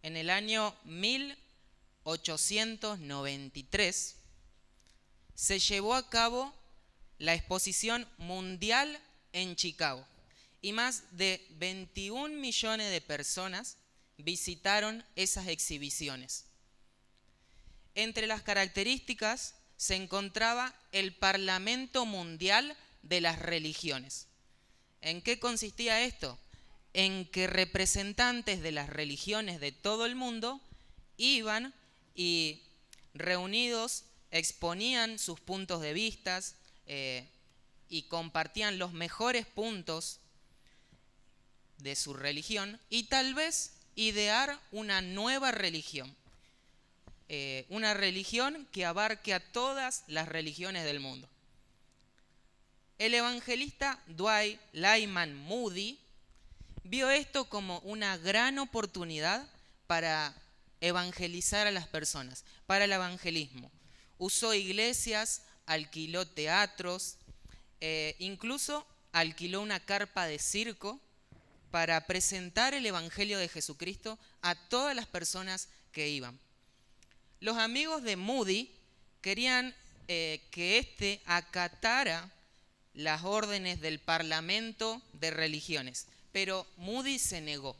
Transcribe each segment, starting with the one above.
en el año 1893 se llevó a cabo la Exposición Mundial en Chicago y más de 21 millones de personas visitaron esas exhibiciones. Entre las características se encontraba el Parlamento Mundial de las Religiones. ¿En qué consistía esto? En que representantes de las religiones de todo el mundo iban y reunidos exponían sus puntos de vista y compartían los mejores puntos de su religión y tal vez idear una nueva religión. Una religión que abarque a todas las religiones del mundo. El evangelista Dwight Lyman Moody vio esto como una gran oportunidad para evangelizar a las personas, para el evangelismo. Usó iglesias, alquiló teatros, incluso alquiló una carpa de circo para presentar el evangelio de Jesucristo a todas las personas que iban. Los amigos de Moody querían que éste acatara las órdenes del Parlamento de Religiones, pero Moody se negó.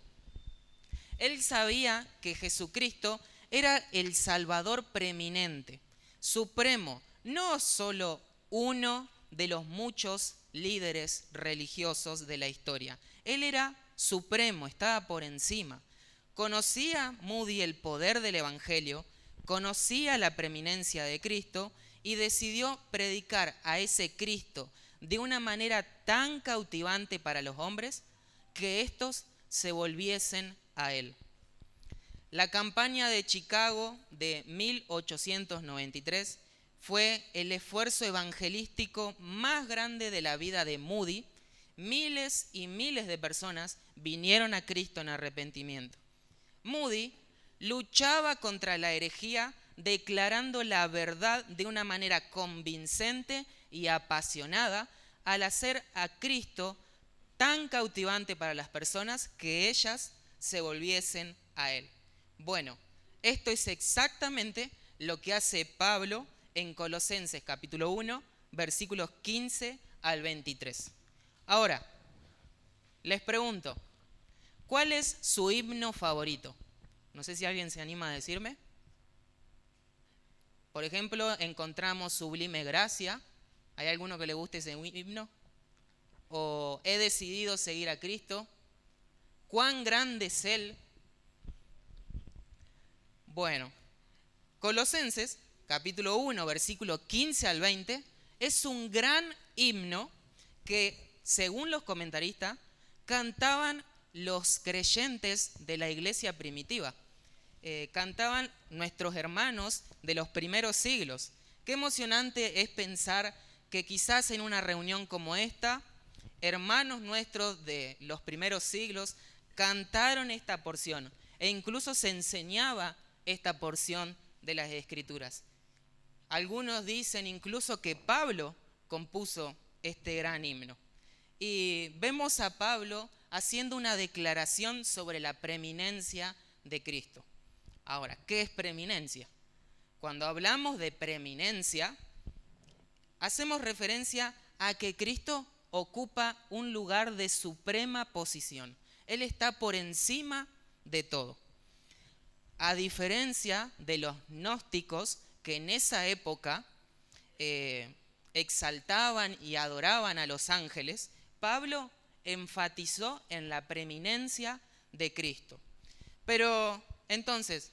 Él sabía que Jesucristo era el Salvador preeminente, supremo, no solo uno de los muchos líderes religiosos de la historia. Él era supremo, estaba por encima. Conocía Moody el poder del Evangelio, conocía la preeminencia de Cristo y decidió predicar a ese Cristo de una manera tan cautivante para los hombres que éstos se volviesen a él. La campaña de Chicago de 1893 fue el esfuerzo evangelístico más grande de la vida de Moody. Miles y miles de personas vinieron a Cristo en arrepentimiento. Moody luchaba contra la herejía declarando la verdad de una manera convincente y apasionada al hacer a Cristo tan cautivante para las personas que ellas se volviesen a él. Bueno, esto es exactamente lo que hace Pablo en Colosenses capítulo 1, versículos 15 al 23. Ahora, les pregunto, ¿cuál es su himno favorito? No sé si alguien se anima a decirme. Por ejemplo, encontramos Sublime Gracia. ¿Hay alguno que le guste ese himno? O He decidido seguir a Cristo. ¿Cuán grande es Él? Bueno, Colosenses, capítulo 1, versículo 15 al 20, es un gran himno que, según los comentaristas, cantaban los creyentes de la iglesia primitiva. Cantaban nuestros hermanos de los primeros siglos. Qué emocionante es pensar que quizás en una reunión como esta, hermanos nuestros de los primeros siglos cantaron esta porción e incluso se enseñaba esta porción de las Escrituras. Algunos dicen incluso que Pablo compuso este gran himno. Y vemos a Pablo haciendo una declaración sobre la preeminencia de Cristo. Ahora, ¿qué es preeminencia? Cuando hablamos de preeminencia, hacemos referencia a que Cristo ocupa un lugar de suprema posición. Él está por encima de todo. A diferencia de los gnósticos que en esa época exaltaban y adoraban a los ángeles, Pablo enfatizó en la preeminencia de Cristo. Pero entonces,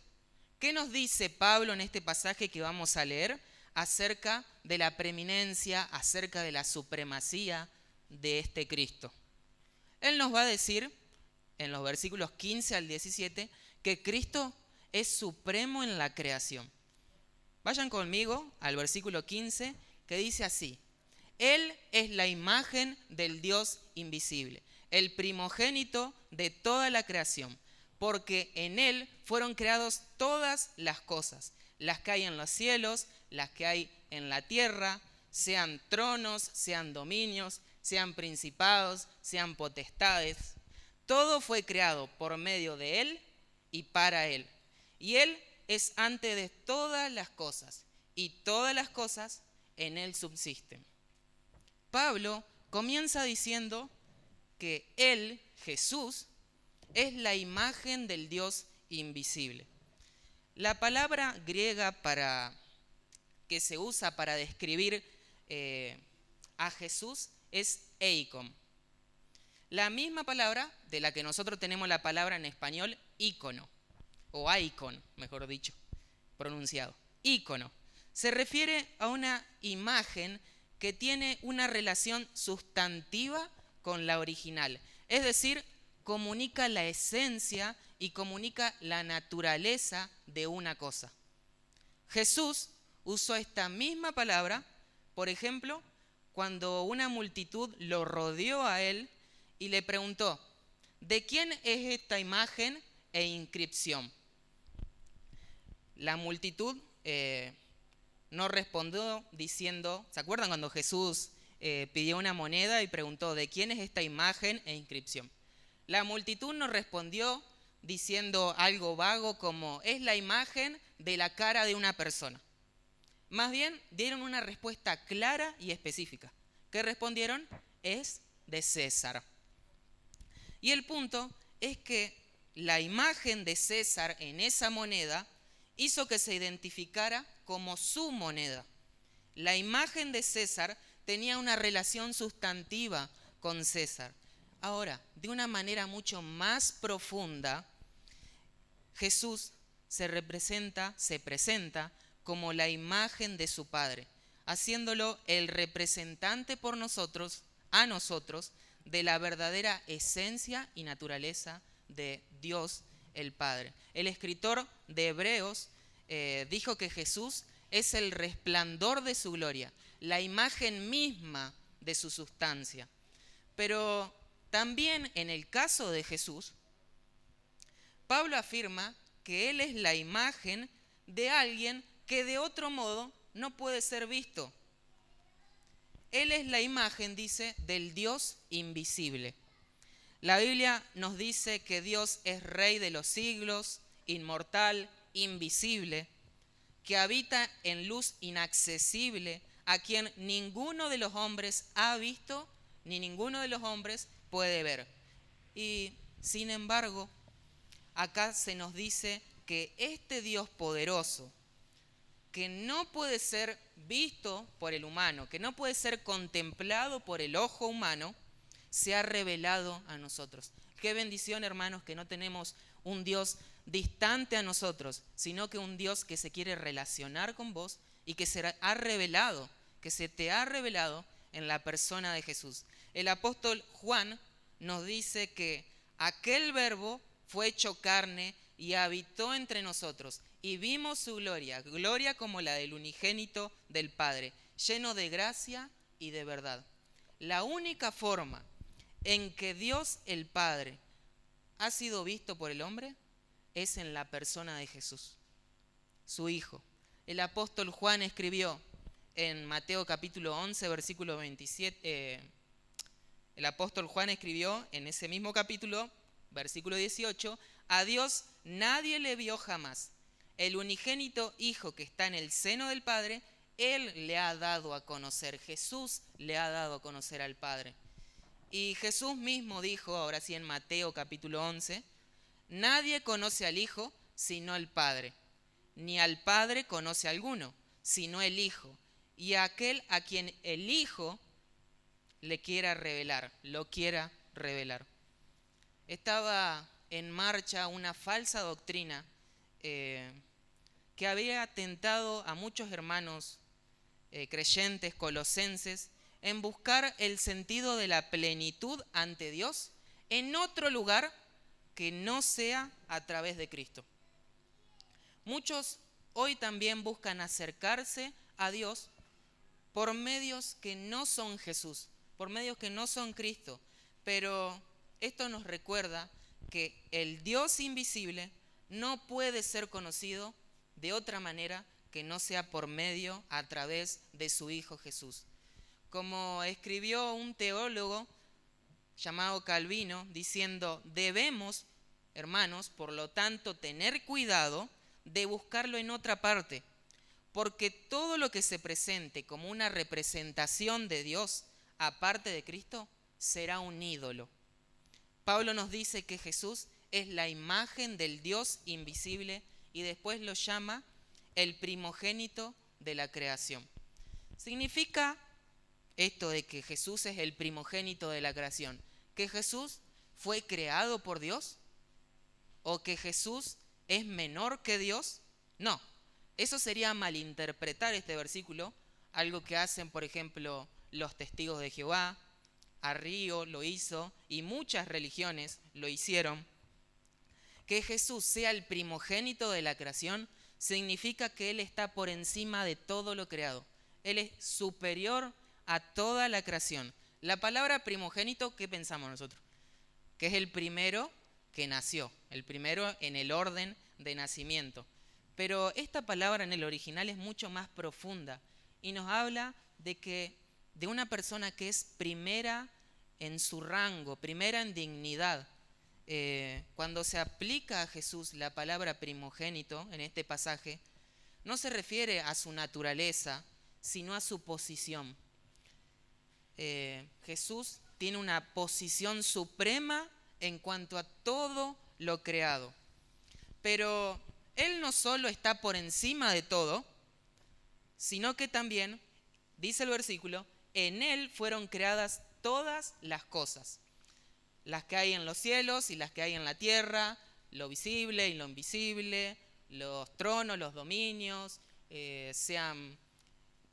¿qué nos dice Pablo en este pasaje que vamos a leer acerca de la preeminencia, acerca de la supremacía de este Cristo? Él nos va a decir en los versículos 15 al 17 que Cristo es supremo en la creación. Vayan conmigo al versículo 15 que dice así: Él es la imagen del Dios invisible, el primogénito de toda la creación, porque en Él fueron creadas todas las cosas, las que hay en los cielos, las que hay en la tierra, sean tronos, sean dominios, sean principados, sean potestades. Todo fue creado por medio de Él y para Él. Y Él es antes de todas las cosas, y todas las cosas en Él subsisten. Pablo comienza diciendo que Él, Jesús, es la imagen del Dios invisible. La palabra griega que se usa para describir a Jesús es eikon. La misma palabra de la que nosotros tenemos la palabra en español ícono, o icon, mejor dicho, pronunciado. Ícono. Se refiere a una imagen que tiene una relación sustantiva con la original. Es decir, comunica la esencia y comunica la naturaleza de una cosa. Jesús usó esta misma palabra, por ejemplo, cuando una multitud lo rodeó a él y le preguntó, ¿de quién es esta imagen e inscripción? La multitud no respondió diciendo, ¿se acuerdan cuando Jesús pidió una moneda y preguntó, ¿de quién es esta imagen e inscripción? La multitud no respondió diciendo algo vago como, es la imagen de la cara de una persona. Más bien dieron una respuesta clara y específica. ¿Qué respondieron? Es de César. Y el punto es que la imagen de César en esa moneda hizo que se identificara como su moneda. La imagen de César tenía una relación sustantiva con César. Ahora, de una manera mucho más profunda, Jesús se presenta como la imagen de su Padre, haciéndolo el representante por nosotros, a nosotros, de la verdadera esencia y naturaleza de Dios el Padre. El escritor de Hebreos dijo que Jesús es el resplandor de su gloria, la imagen misma de su sustancia. Pero también en el caso de Jesús, Pablo afirma que Él es la imagen de alguien que de otro modo no puede ser visto. Él es la imagen, dice, del Dios invisible. La Biblia nos dice que Dios es Rey de los siglos, inmortal, invisible, que habita en luz inaccesible, a quien ninguno de los hombres ha visto, ni ninguno de los hombres puede ver. Y sin embargo, acá se nos dice que este Dios poderoso, que no puede ser visto por el humano, que no puede ser contemplado por el ojo humano, se ha revelado a nosotros. Qué bendición, hermanos, que no tenemos un Dios distante a nosotros, sino que un Dios que se quiere relacionar con vos y que se ha revelado, que se te ha revelado en la persona de Jesús. El apóstol Juan nos dice que aquel verbo fue hecho carne y habitó entre nosotros, y vimos su gloria, gloria como la del unigénito del Padre, lleno de gracia y de verdad. La única forma en que Dios el Padre ha sido visto por el hombre es en la persona de Jesús, su Hijo. El apóstol Juan escribió en Mateo capítulo 11, versículo 27, el apóstol Juan escribió en ese mismo capítulo, versículo 18, a Dios nadie le vio jamás. El unigénito Hijo que está en el seno del Padre, Él le ha dado a conocer. Jesús le ha dado a conocer al Padre. Y Jesús mismo dijo, ahora sí en Mateo capítulo 11, nadie conoce al Hijo sino el Padre, ni al Padre conoce a alguno, sino el Hijo, y a aquel a quien el Hijo le quiera revelar, lo quiera revelar. Estaba en marcha una falsa doctrina que había tentado a muchos hermanos creyentes colosenses en buscar el sentido de la plenitud ante Dios en otro lugar que no sea a través de Cristo. Muchos hoy también buscan acercarse a Dios por medios que no son Jesús, por medios que no son Cristo, pero esto nos recuerda que el Dios invisible no puede ser conocido de otra manera que no sea por medio, a través de su Hijo Jesús. Como escribió un teólogo llamado Calvino, diciendo, debemos, hermanos, por lo tanto, tener cuidado de buscarlo en otra parte, porque todo lo que se presente como una representación de Dios aparte de Cristo será un ídolo. Pablo nos dice que Jesús es la imagen del Dios invisible y después lo llama el primogénito de la creación. Significa esto de que Jesús es el primogénito de la creación, que Jesús fue creado por Dios o que Jesús es menor que Dios. No, eso sería malinterpretar este versículo, algo que hacen, por ejemplo, los testigos de Jehová. Arrío lo hizo y muchas religiones lo hicieron. Que Jesús sea el primogénito de la creación significa que Él está por encima de todo lo creado. Él es superior a toda la creación. La palabra primogénito, ¿qué pensamos nosotros? Que es el primero que nació, el primero en el orden de nacimiento. Pero esta palabra en el original es mucho más profunda y nos habla de una persona que es primera en su rango, primera en dignidad. Cuando se aplica a Jesús la palabra primogénito en este pasaje, no se refiere a su naturaleza, sino a su posición. Jesús tiene una posición suprema en cuanto a todo lo creado. Pero Él no solo está por encima de todo, sino que también, dice el versículo, en Él fueron creadas todas las cosas, las que hay en los cielos y las que hay en la tierra, lo visible y lo invisible, los tronos, los dominios, sean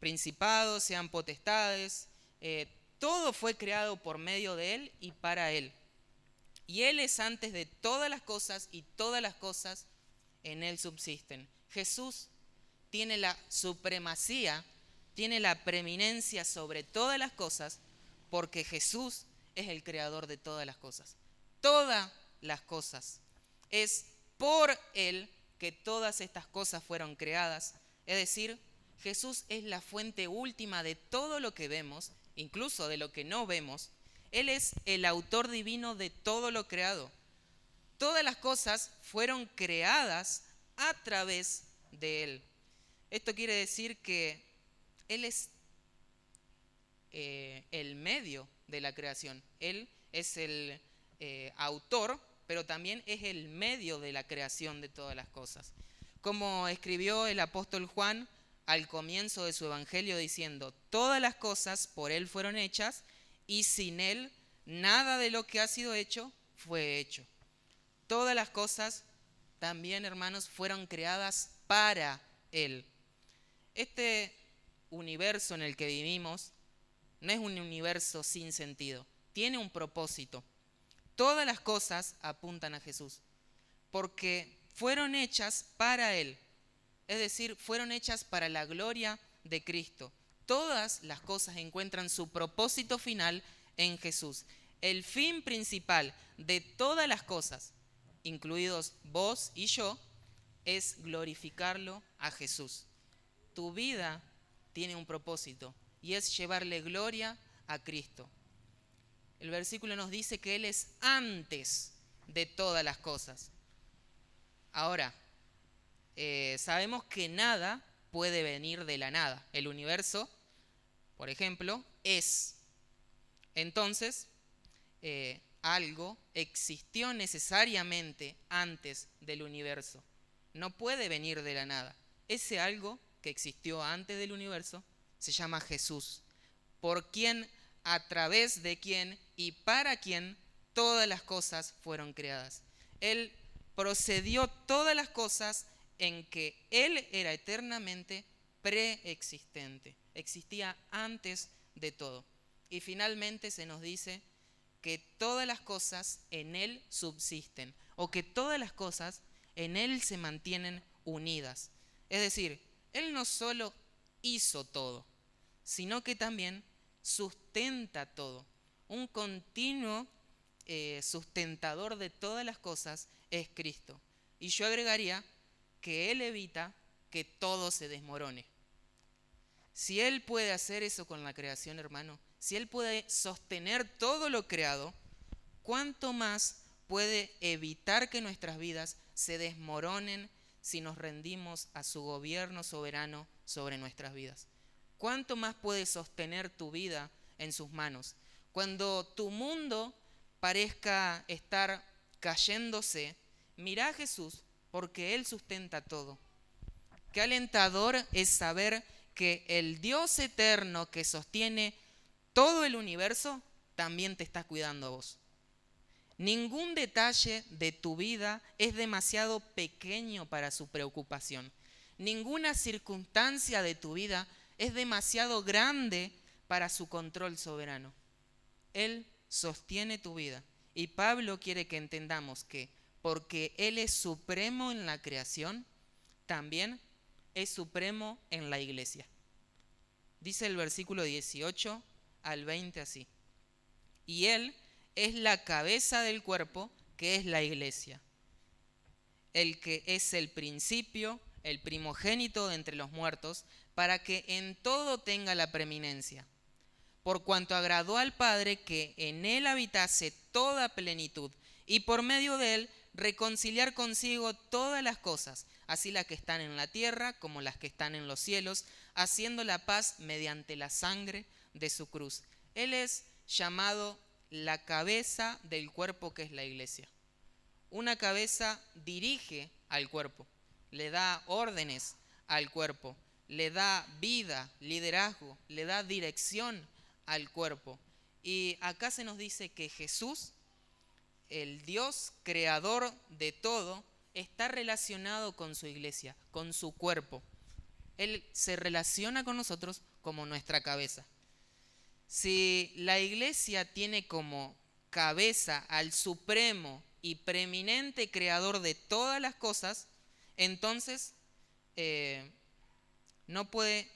principados, sean potestades, todo fue creado por medio de Él y para Él. Y Él es antes de todas las cosas y todas las cosas en Él subsisten. Jesús tiene la supremacía, tiene la preeminencia sobre todas las cosas porque Jesús es el creador de todas las cosas. Todas las cosas. Es por Él que todas estas cosas fueron creadas. Es decir, Jesús es la fuente última de todo lo que vemos, incluso de lo que no vemos. Él es el autor divino de todo lo creado. Todas las cosas fueron creadas a través de Él. Esto quiere decir que Él es el medio de la creación. Él es el autor, pero también es el medio de la creación de todas las cosas. Como escribió el apóstol Juan al comienzo de su evangelio diciendo, todas las cosas por Él fueron hechas y sin Él nada de lo que ha sido hecho fue hecho. Todas las cosas también, hermanos, fueron creadas para Él. Este universo en el que vivimos no es un universo sin sentido, tiene un propósito. Todas las cosas apuntan a Jesús, porque fueron hechas para Él, es decir, fueron hechas para la gloria de Cristo. Todas las cosas encuentran su propósito final en Jesús. El fin principal de todas las cosas, incluidos vos y yo, es glorificarlo a Jesús. Tu vida tiene un propósito y es llevarle gloria a Cristo. El versículo nos dice que Él es antes de todas las cosas. Ahora, sabemos que nada puede venir de la nada. El universo, por ejemplo, es. Entonces, algo existió necesariamente antes del universo. No puede venir de la nada. Ese algo que existió antes del universo se llama Jesús, por quien, a través de quien y para quien todas las cosas fueron creadas. Él procedió todas las cosas en que Él era eternamente preexistente, existía antes de todo. Y finalmente se nos dice que todas las cosas en Él subsisten, o que todas las cosas en Él se mantienen unidas. Es decir, Él no solo hizo todo, sino que también sustenta todo. Un continuo sustentador de todas las cosas es Cristo. Y yo agregaría que Él evita que todo se desmorone. Si Él puede hacer eso con la creación, hermano, si Él puede sostener todo lo creado, ¿cuánto más puede evitar que nuestras vidas se desmoronen si nos rendimos a su gobierno soberano sobre nuestras vidas. ¿Cuánto más puede sostener tu vida en sus manos? Cuando tu mundo parezca estar cayéndose, mira a Jesús, porque Él sustenta todo. Qué alentador es saber que el Dios eterno que sostiene todo el universo también te está cuidando a vos. Ningún detalle de tu vida es demasiado pequeño para su preocupación. Ninguna circunstancia de tu vida es demasiado grande para su control soberano. Él sostiene tu vida. Y Pablo quiere que entendamos que porque Él es supremo en la creación, también es supremo en la iglesia. Dice el versículo 18 al 20 así. Y Él es la cabeza del cuerpo, que es la iglesia. El que es el principio, el primogénito de entre los muertos, para que en todo tenga la preeminencia. Por cuanto agradó al Padre que en Él habitase toda plenitud, y por medio de Él reconciliar consigo todas las cosas, así las que están en la tierra como las que están en los cielos, haciendo la paz mediante la sangre de su cruz. Él es llamado la cabeza del cuerpo, que es la iglesia. Una cabeza dirige al cuerpo, le da órdenes al cuerpo, le da vida, liderazgo, le da dirección al cuerpo. Y acá se nos dice que Jesús, el Dios creador de todo, está relacionado con su iglesia, con su cuerpo. Él se relaciona con nosotros como nuestra cabeza. Si la iglesia tiene como cabeza al supremo y preeminente creador de todas las cosas, entonces no puede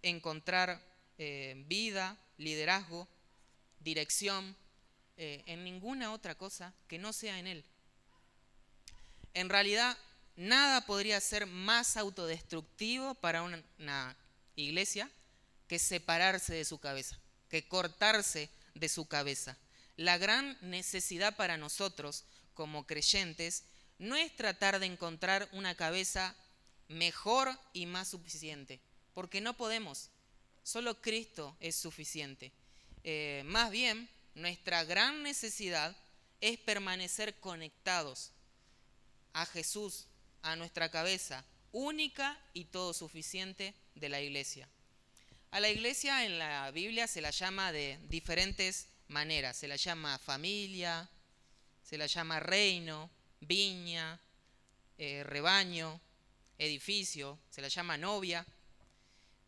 encontrar vida, liderazgo, dirección en ninguna otra cosa que no sea en Él. En realidad, nada podría ser más autodestructivo para una iglesia que separarse de su cabeza, que cortarse de su cabeza. La gran necesidad para nosotros como creyentes no es tratar de encontrar una cabeza mejor y más suficiente, porque no podemos. Solo Cristo es suficiente. Más bien, nuestra gran necesidad es permanecer conectados a Jesús, a nuestra cabeza única y todo suficiente de la iglesia. A la iglesia en la Biblia se la llama de diferentes maneras. Se la llama familia, se la llama reino, viña, rebaño, edificio, se la llama novia.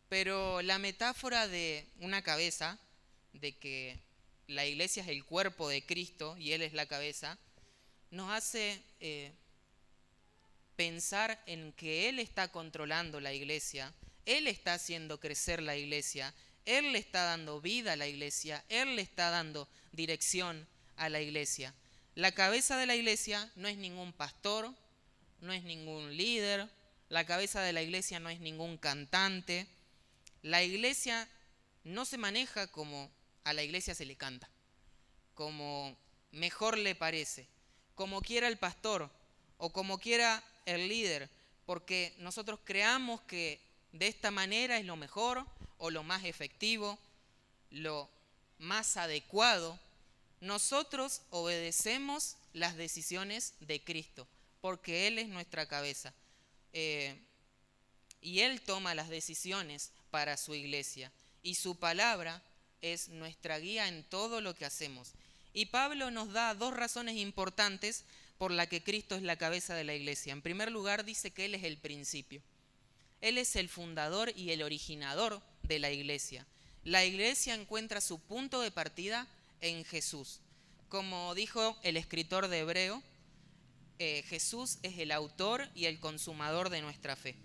Pero la metáfora de una cabeza, de que la iglesia es el cuerpo de Cristo y Él es la cabeza, nos hace pensar en que Él está controlando la iglesia, Él está haciendo crecer la iglesia, Él le está dando vida a la iglesia, Él le está dando dirección a la iglesia. La cabeza de la iglesia no es ningún pastor, no es ningún líder, la cabeza de la iglesia no es ningún cantante. La iglesia no se maneja como a la iglesia se le canta, como mejor le parece, como quiera el pastor o como quiera el líder, porque nosotros creamos que de esta manera es lo mejor o lo más efectivo, lo más adecuado. Nosotros obedecemos las decisiones de Cristo, porque Él es nuestra cabeza. Y Él toma las decisiones para su iglesia. Y su palabra es nuestra guía en todo lo que hacemos. Y Pablo nos da dos razones importantes por las que Cristo es la cabeza de la iglesia. En primer lugar, dice que Él es el principio. Él es el fundador y el originador de la iglesia. La iglesia encuentra su punto de partida en Jesús. Como dijo el escritor de Hebreo, Jesús es el autor y el consumador de nuestra fe.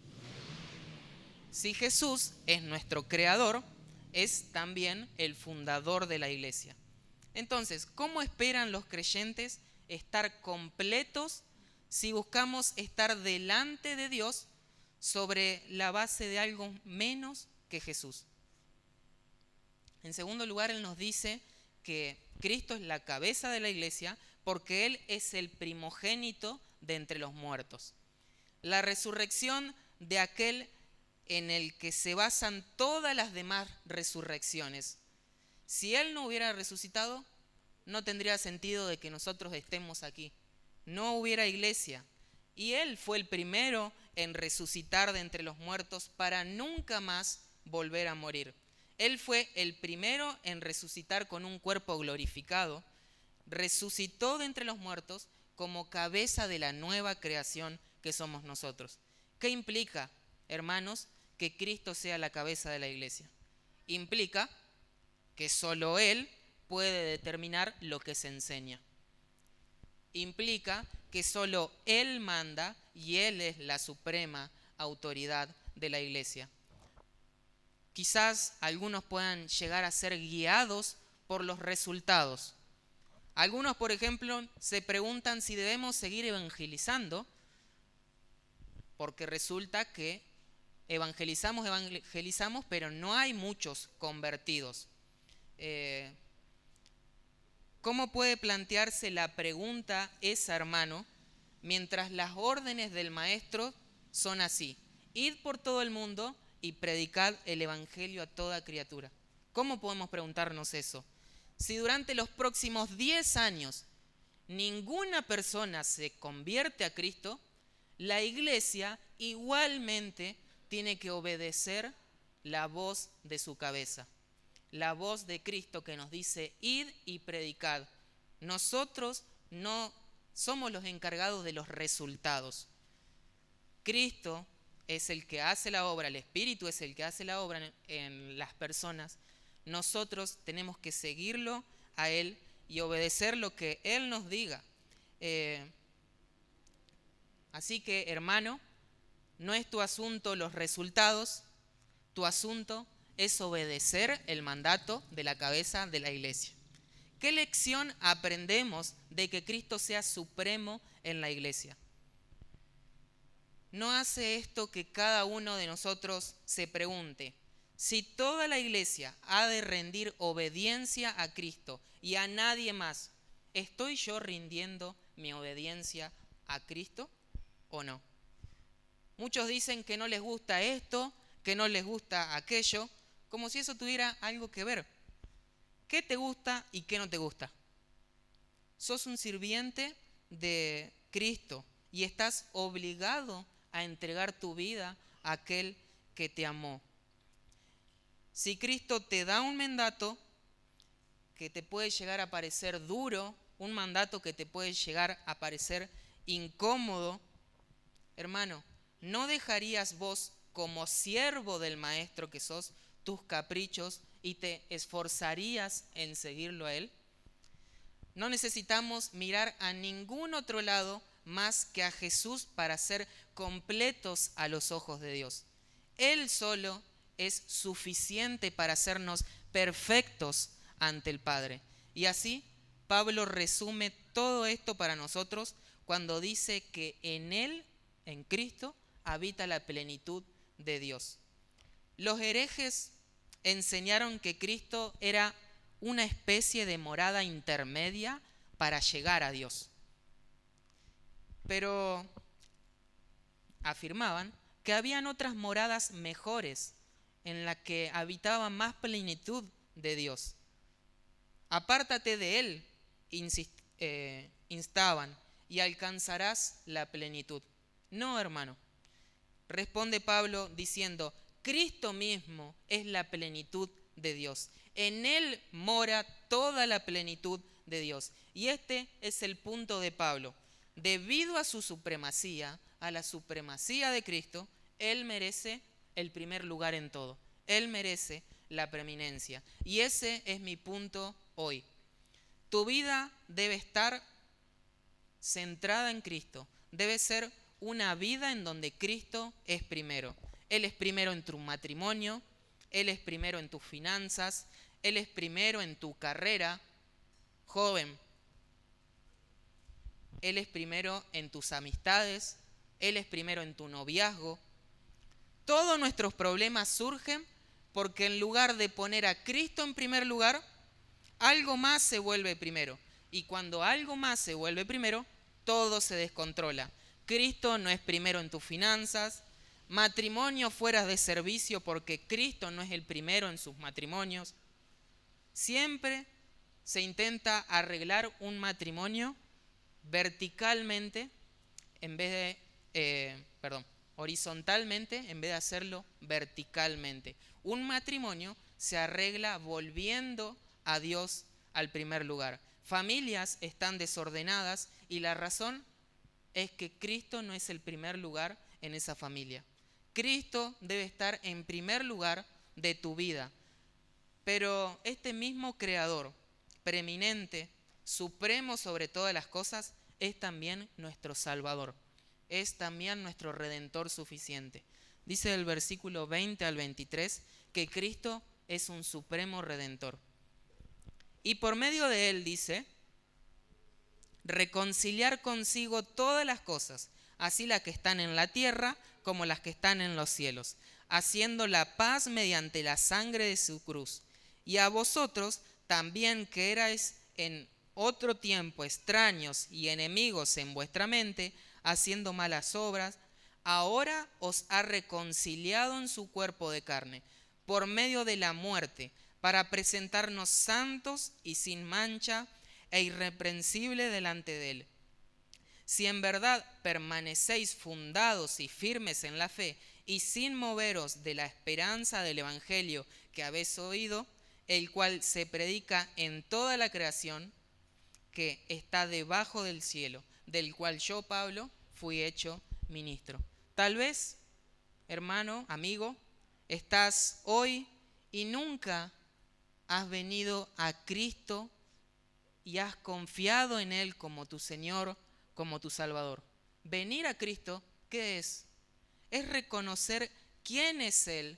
Si Jesús es nuestro creador, es también el fundador de la iglesia. Entonces, ¿cómo esperan los creyentes estar completos si buscamos estar delante de Dios sobre la base de algo menos que Jesús? En segundo lugar, Él nos dice que Cristo es la cabeza de la iglesia porque Él es el primogénito de entre los muertos. La resurrección de aquel en el que se basan todas las demás resurrecciones. Si Él no hubiera resucitado, no tendría sentido de que nosotros estemos aquí. No hubiera iglesia. Y Él fue el primero en resucitar de entre los muertos para nunca más volver a morir. Él fue el primero en resucitar con un cuerpo glorificado. Resucitó de entre los muertos como cabeza de la nueva creación que somos nosotros. ¿Qué implica, hermanos, que Cristo sea la cabeza de la iglesia? Implica que solo Él puede determinar lo que se enseña. Implica que solo Él manda y Él es la suprema autoridad de la iglesia. Quizás algunos puedan llegar a ser guiados por los resultados. Algunos, por ejemplo, se preguntan si debemos seguir evangelizando, porque resulta que evangelizamos, pero no hay muchos convertidos. ¿Cómo puede plantearse la pregunta esa, hermano, mientras las órdenes del maestro son así? Id por todo el mundo y predicad el evangelio a toda criatura. ¿Cómo podemos preguntarnos eso? Si durante los próximos 10 años ninguna persona se convierte a Cristo, la iglesia igualmente tiene que obedecer la voz de su cabeza, la voz de Cristo que nos dice, id y predicad. Nosotros no somos los encargados de los resultados. Cristo es el que hace la obra, el Espíritu es el que hace la obra en las personas. Nosotros tenemos que seguirlo a Él y obedecer lo que Él nos diga. Así que, hermano, no es tu asunto los resultados, tu asunto es obedecer el mandato de la cabeza de la iglesia. ¿Qué lección aprendemos de que Cristo sea supremo en la iglesia? ¿No hace esto que cada uno de nosotros se pregunte, si toda la iglesia ha de rendir obediencia a Cristo y a nadie más, ¿estoy yo rindiendo mi obediencia a Cristo o no? Muchos dicen que no les gusta esto, que no les gusta aquello, como si eso tuviera algo que ver. ¿Qué te gusta y qué no te gusta? Sos un sirviente de Cristo y estás obligado a entregar tu vida a aquel que te amó. Si Cristo te da un mandato que te puede llegar a parecer duro, un mandato que te puede llegar a parecer incómodo, hermano, ¿no dejarías vos, como siervo del maestro que sos, tus caprichos y te esforzarías en seguirlo a Él? No necesitamos mirar a ningún otro lado más que a Jesús para ser completos a los ojos de Dios. Él solo es suficiente para hacernos perfectos ante el Padre. Y así Pablo resume todo esto para nosotros cuando dice que en Él, en Cristo, habita la plenitud de Dios. Los herejes enseñaron que Cristo era una especie de morada intermedia para llegar a Dios. Pero afirmaban que habían otras moradas mejores en las que habitaba más plenitud de Dios. Apártate de Él, instaban, y alcanzarás la plenitud. No, hermano. Responde Pablo diciendo, Cristo mismo es la plenitud de Dios. En Él mora toda la plenitud de Dios. Y este es el punto de Pablo. Debido a su supremacía, a la supremacía de Cristo, Él merece el primer lugar en todo. Él merece la preeminencia. Y ese es mi punto hoy. Tu vida debe estar centrada en Cristo. Debe ser una vida en donde Cristo es primero. Él es primero en tu matrimonio, Él es primero en tus finanzas, Él es primero en tu carrera, joven. Él es primero en tus amistades, Él es primero en tu noviazgo. Todos nuestros problemas surgen porque en lugar de poner a Cristo en primer lugar, algo más se vuelve primero. Y cuando algo más se vuelve primero, todo se descontrola. Cristo no es primero en tus finanzas, matrimonio fuera de servicio porque Cristo no es el primero en sus matrimonios. Siempre se intenta arreglar un matrimonio verticalmente en vez de, horizontalmente en vez de hacerlo verticalmente. Un matrimonio se arregla volviendo a Dios al primer lugar. Familias están desordenadas y la razón es que Cristo no es el primer lugar en esa familia. Cristo debe estar en primer lugar de tu vida. Pero este mismo Creador, preeminente, supremo sobre todas las cosas, es también nuestro Salvador. Es también nuestro Redentor suficiente. Dice el versículo 20 al 23 que Cristo es un supremo Redentor. Y por medio de Él, dice, reconciliar consigo todas las cosas, así las que están en la tierra como las que están en los cielos, haciendo la paz mediante la sangre de su cruz. Y a vosotros también, que erais en otro tiempo extraños y enemigos en vuestra mente, haciendo malas obras, ahora os ha reconciliado en su cuerpo de carne, por medio de la muerte, para presentarnos santos y sin mancha e irreprensible delante de Él. Si en verdad permanecéis fundados y firmes en la fe y sin moveros de la esperanza del Evangelio que habéis oído, el cual se predica en toda la creación que está debajo del cielo, del cual yo, Pablo, fui hecho ministro. Tal vez, hermano, amigo, estás hoy y nunca has venido a Cristo y has confiado en Él como tu Señor, como tu Salvador. Venir a Cristo, ¿qué es? Es reconocer quién es Él,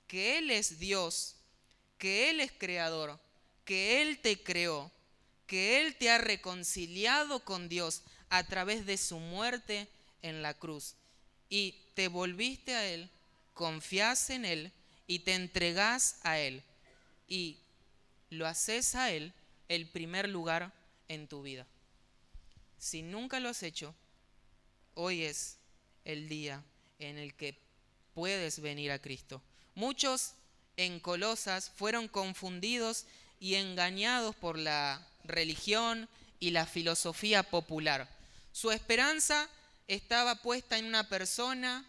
que Él es Dios, que Él es creador, que Él te creó, que Él te ha reconciliado con Dios a través de su muerte en la cruz. Y te volviste a Él, confías en Él y te entregás a Él. Y lo haces a Él el primer lugar en tu vida. Si nunca lo has hecho, hoy es el día en el que puedes venir a Cristo. Muchos en Colosas fueron confundidos y engañados por la religión y la filosofía popular. Su esperanza estaba puesta en una persona,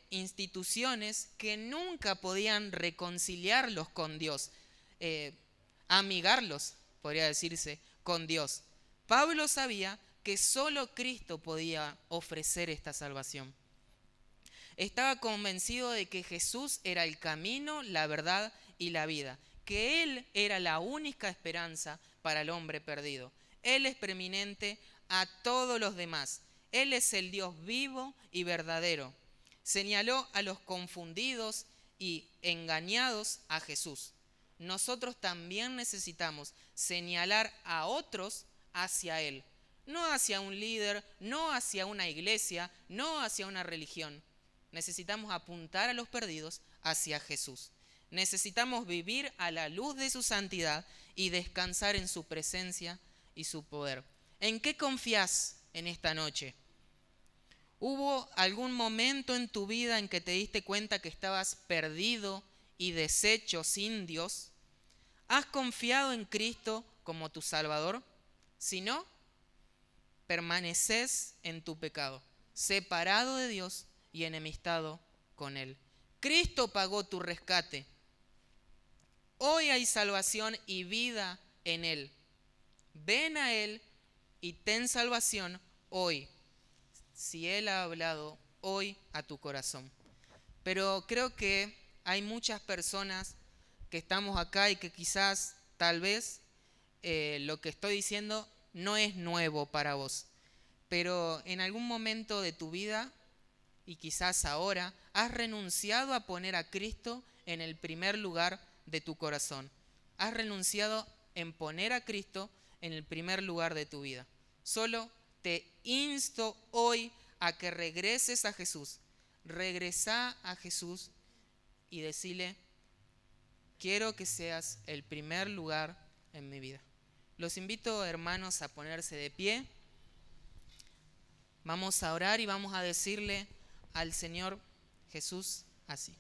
instituciones que nunca podían reconciliarlos con Dios, amigarlos, podría decirse, con Dios. Pablo sabía que solo Cristo podía ofrecer esta salvación. Estaba convencido de que Jesús era el camino, la verdad y la vida, que Él era la única esperanza para el hombre perdido. Él es preeminente a todos los demás. Él es el Dios vivo y verdadero. Señaló a los confundidos y engañados a Jesús. Nosotros también necesitamos señalar a otros hacia Él, no hacia un líder, no hacia una iglesia, no hacia una religión. Necesitamos apuntar a los perdidos hacia Jesús. Necesitamos vivir a la luz de su santidad y descansar en su presencia y su poder. ¿En qué confías en esta noche? ¿Hubo algún momento en tu vida en que te diste cuenta que estabas perdido y deshecho sin Dios? ¿Has confiado en Cristo como tu Salvador? Si no, permaneces en tu pecado, separado de Dios y enemistado con Él. Cristo pagó tu rescate. Hoy hay salvación y vida en Él. Ven a Él y ten salvación hoy, si Él ha hablado hoy a tu corazón. Pero creo que hay muchas personas que estamos acá y que quizás, tal vez, lo que estoy diciendo no es nuevo para vos. Pero en algún momento de tu vida, y quizás ahora, has renunciado a poner a Cristo en el primer lugar de tu corazón. Has renunciado en poner a Cristo en el primer lugar de tu vida. Solo te insto hoy a que regreses a Jesús. Regresá a Jesús y decile: quiero que seas el primer lugar en mi vida. Los invito, hermanos, a ponerse de pie. Vamos a orar y vamos a decirle al Señor Jesús así.